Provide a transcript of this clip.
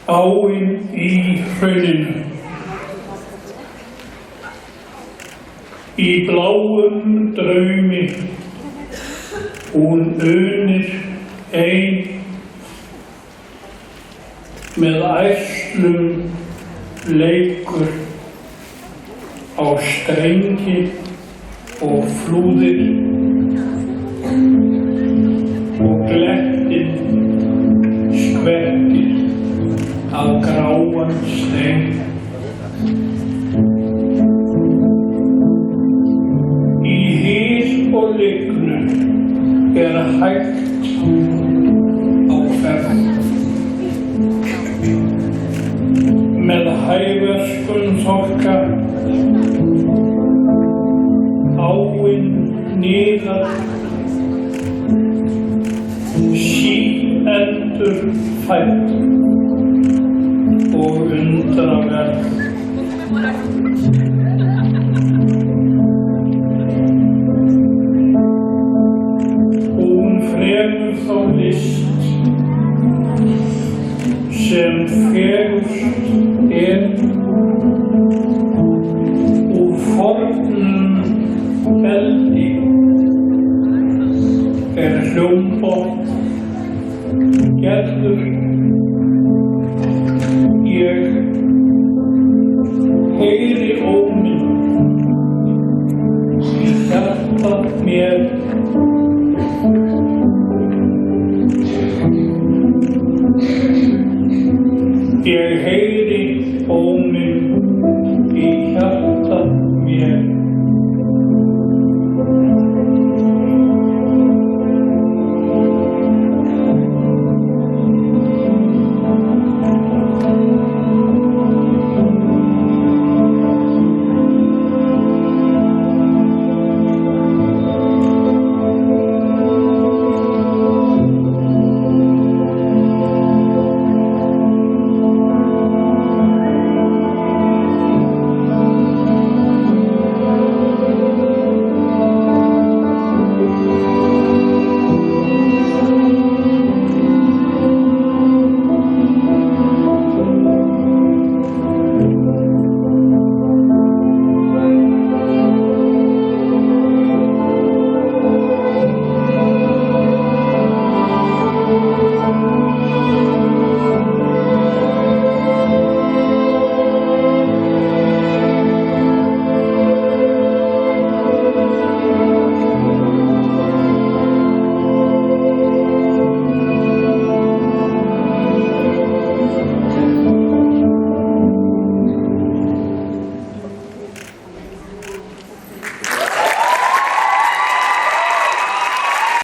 Áin í hrauninu. Í bláum draumi hún unir ein með ærslum leikur á strengi og flúðir og glettin skvettir að gráan stein. Í hið og lygnu hægt á ferð. Með hæverskum þokka áin niðar síendur fædd og undraverð. Hún fremur þá list sem fegurst úr fornum eldi hljómbott gerður. Ég heyri óminn í hjarta mér. Ég heyri óminn